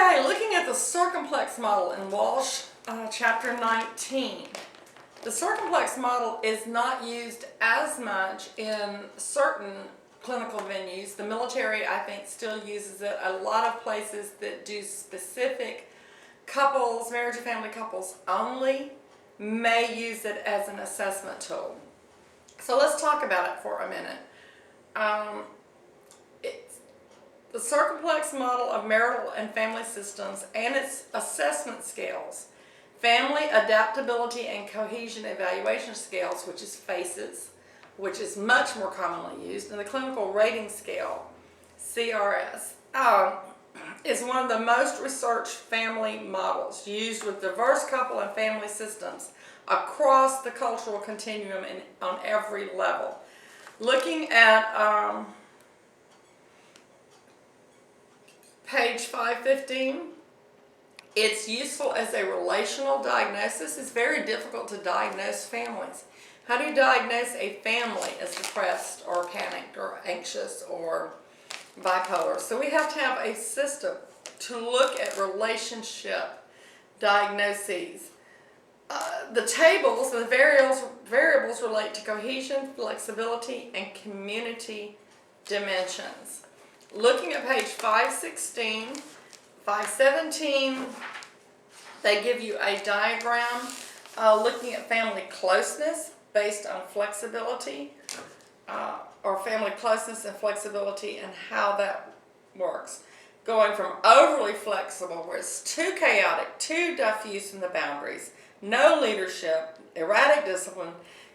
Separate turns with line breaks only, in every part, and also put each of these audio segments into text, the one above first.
Okay, looking at the circumplex model in Walsh, chapter 19. The circumplex model is not used as much in certain clinical venues. The military, I think, still uses it. A lot of places that do specific couples, marriage and family couples only, may use it as an assessment tool. So let's talk about it for a minute. It's the circumplex model of marital and family systems and its assessment scales. Family Adaptability and Cohesion Evaluation Scales, which is FACES, which is much more commonly used, and the Clinical Rating Scale, CRS, is one of the most researched family models used with diverse couple and family systems across the cultural continuum and on every level. Looking at page 515, it's useful as a relational diagnosis. It's very difficult to diagnose families. How do you diagnose a family as depressed or panicked or anxious or bipolar? So we have to have a system to look at relationship diagnoses. The tables, the variables relate to cohesion, flexibility, and community dimensions. Looking at page 516, 517, they give you a diagram looking at family closeness based on flexibility, or family closeness and flexibility and how that works. Going from overly flexible, where it's too chaotic, too diffuse in the boundaries, no leadership, erratic discipline,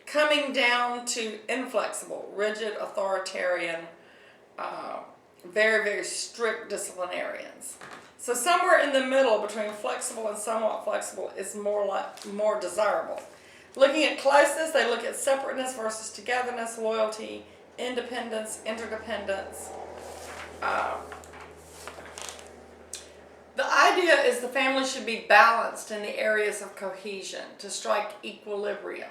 coming down to inflexible, rigid, authoritarian, very, very strict disciplinarians. So somewhere in the middle between flexible and somewhat flexible is more desirable. Looking at closeness, they look at separateness versus togetherness, loyalty, independence, interdependence. The idea is the family should be balanced in the areas of cohesion to strike equilibrium,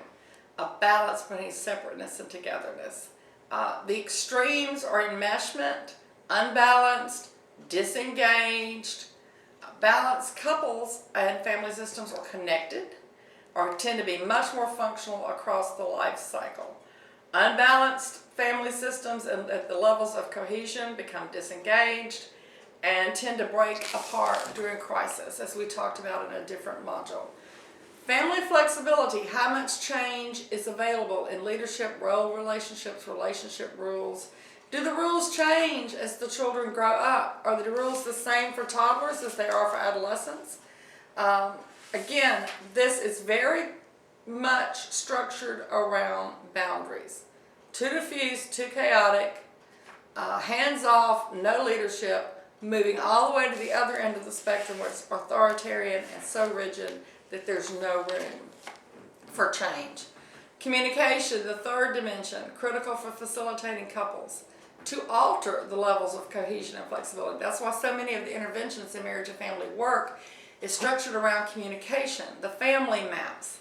a balance between separateness and togetherness. The extremes are enmeshment, unbalanced, disengaged. Balanced couples and family systems are connected or tend to be much more functional across the life cycle. Unbalanced family systems at the levels of cohesion become disengaged and tend to break apart during crisis, as we talked about in a different module. Family flexibility, how much change is available in leadership, role relationships, relationship rules. Do the rules change as the children grow up? Are the rules the same for toddlers as they are for adolescents? Again, this is very much structured around boundaries. Too diffuse, too chaotic, hands off, no leadership, moving all the way to the other end of the spectrum where it's authoritarian and so rigid that there's no room for change. Communication, the third dimension, critical for facilitating couples to alter the levels of cohesion and flexibility. That's why so many of the interventions in marriage and family work is structured around communication. The family maps,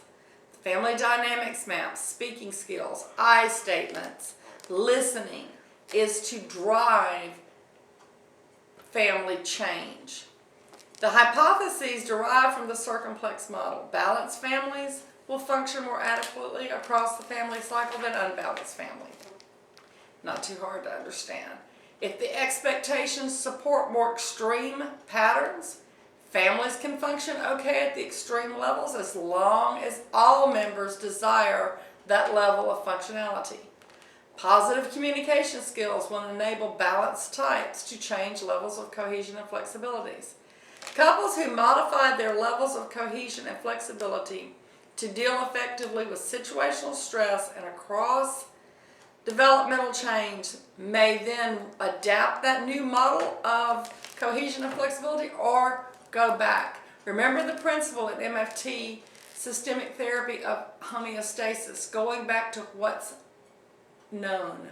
the family dynamics maps, speaking skills, I statements, listening is to drive family change. The hypotheses derived from the circumplex model. Balanced families will function more adequately across the family cycle than unbalanced families. Not too hard to understand. If the expectations support more extreme patterns, families can function okay at the extreme levels as long as all members desire that level of functionality. Positive communication skills will enable balanced types to change levels of cohesion and flexibilities. Couples who modify their levels of cohesion and flexibility to deal effectively with situational stress and across developmental change may then adapt that new model of cohesion and flexibility or go back. Remember the principle in MFT, systemic therapy, of homeostasis, going back to what's known,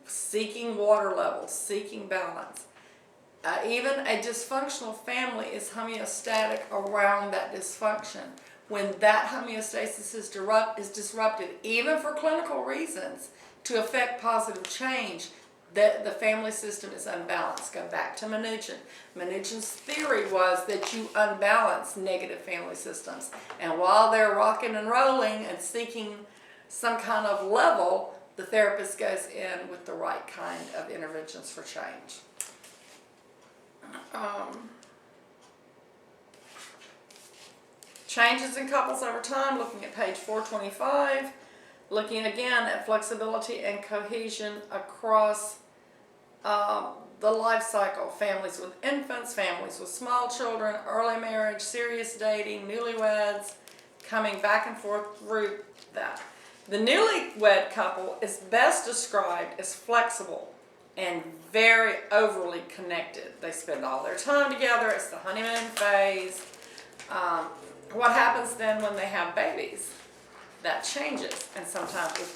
seeking water levels, seeking balance. Even a dysfunctional family is homeostatic around that dysfunction. When that homeostasis is disrupted, even for clinical reasons, to affect positive change, The family system is unbalanced. Go back to Mnuchin. Mnuchin's theory was that you unbalance negative family systems. And while they're rocking and rolling and seeking some kind of level, the therapist goes in with the right kind of interventions for change. Changes in couples over time, looking at page 425. Looking again at flexibility and cohesion across the life cycle. Families with infants, families with small children, early marriage, serious dating, newlyweds, coming back and forth through that. The newlywed couple is best described as flexible and very overly connected. They spend all their time together. It's the honeymoon phase. What happens then when they have babies? That changes, and sometimes it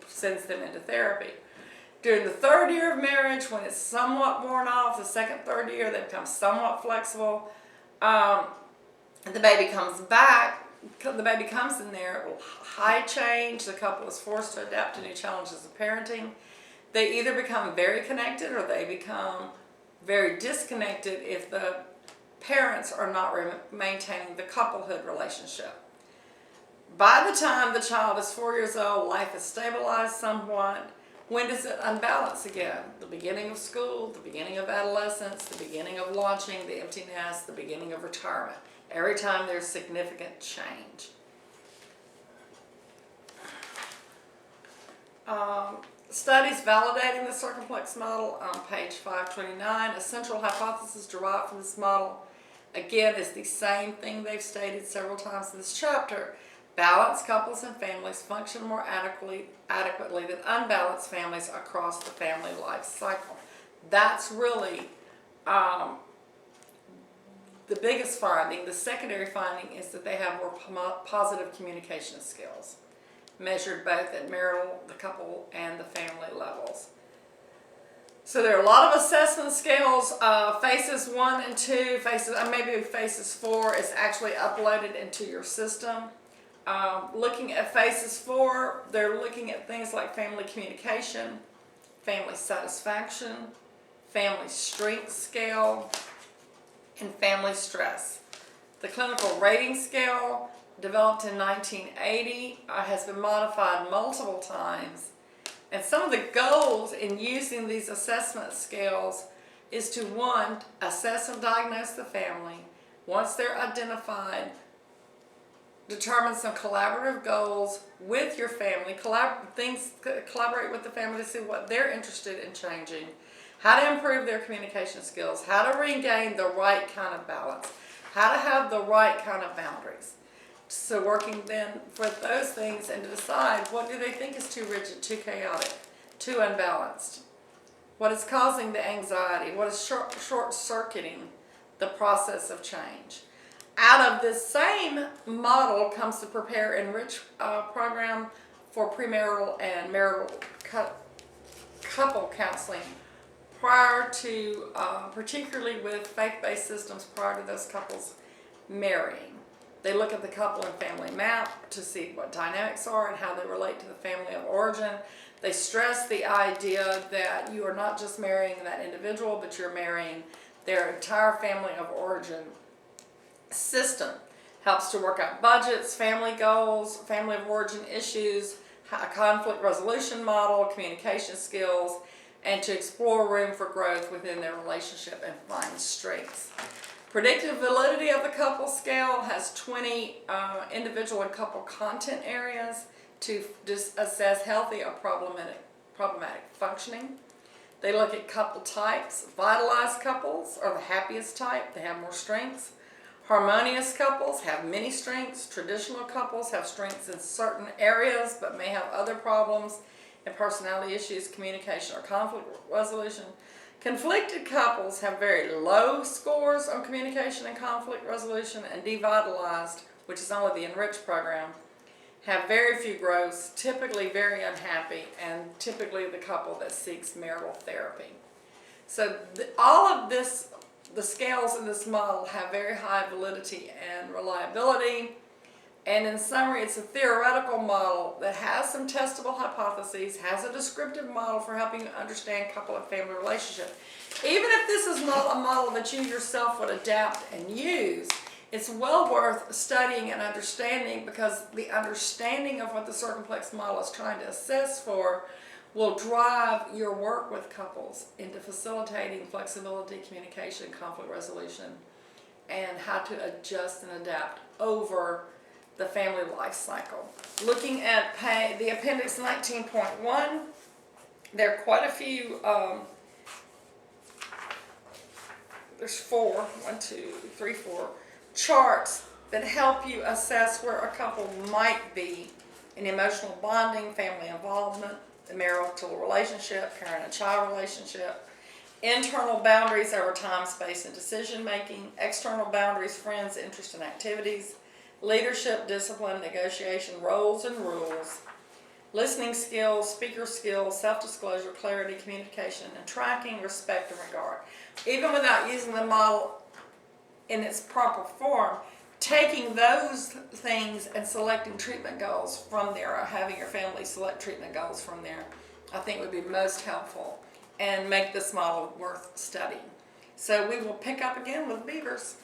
sends them into therapy. During the third year of marriage, when it's somewhat worn off, the second, third year, they become somewhat flexible. The baby comes back. The baby comes in there, high change. The couple is forced to adapt to new challenges of parenting. They either become very connected or they become very disconnected if the parents are not maintaining the couplehood relationship. By the time the child is 4 years old, life has stabilized somewhat. When does it unbalance again? The beginning of school, the beginning of adolescence, the beginning of launching, the empty nest, the beginning of retirement. Every time there's significant change. Studies validating the circumplex model on page 529. A central hypothesis derived from this model, again, is the same thing they've stated several times in this chapter. Balanced couples and families function more adequately than unbalanced families across the family life cycle. That's really the biggest finding. The secondary finding is that they have more positive communication skills, measured both at marital, the couple, and the family levels. So there are a lot of assessment scales. Phases 1 and 2, maybe phases 4 is actually uploaded into your system. Looking at phases 4, they're looking at things like family communication, family satisfaction, family strength scale, and family stress. The clinical rating scale, developed in 1980, has been modified multiple times. And some of the goals in using these assessment scales is to, 1, assess and diagnose the family. Once they're identified, determine some collaborative goals with your family. Collaborate with the family to see what they're interested in changing, how to improve their communication skills, how to regain the right kind of balance, how to have the right kind of boundaries. So working then for those things and to decide what do they think is too rigid, too chaotic, too unbalanced. What is causing the anxiety? What is short-circuiting the process of change? Out of this same model comes the Prepare Enrich program for premarital and marital couple counseling prior to, particularly with faith-based systems prior to those couples marrying. They look at the couple and family map to see what dynamics are and how they relate to the family of origin. They stress the idea that you are not just marrying that individual, but you're marrying their entire family of origin system. Helps to work out budgets, family goals, family of origin issues, a conflict resolution model, communication skills, and to explore room for growth within their relationship and find strengths. Predictive validity of the couple scale has 20 individual and couple content areas to assess healthy or problematic functioning. They look at couple types. Vitalized couples are the happiest type. They have more strengths. Harmonious couples have many strengths. Traditional couples have strengths in certain areas but may have other problems and personality issues, communication, or conflict resolution. Conflicted couples have very low scores on communication and conflict resolution, and devitalized, which is only the Enrich program, have very few growths, typically very unhappy, and typically the couple that seeks marital therapy. So all of this, the scales in this model have very high validity and reliability. And in summary, it's a theoretical model that has some testable hypotheses, has a descriptive model for helping you understand couple and family relationship. Even if this is not a model that you yourself would adapt and use, it's well worth studying and understanding, because the understanding of what the circumplex model is trying to assess for will drive your work with couples into facilitating flexibility, communication, conflict resolution, and how to adjust and adapt over the family life cycle. Looking at the appendix 19.1, there are quite a few, there's 4 charts that help you assess where a couple might be in emotional bonding, family involvement, the marital relationship, parent and child relationship, internal boundaries over time, space, and decision making, external boundaries, friends, interests, and activities, leadership, discipline, negotiation, roles and rules, listening skills, speaker skills, self-disclosure, clarity, communication, and tracking, respect, and regard. Even without using the model in its proper form, taking those things and selecting treatment goals from there, or having your family select treatment goals from there, I think would be most helpful and make this model worth studying. So we will pick up again with beavers.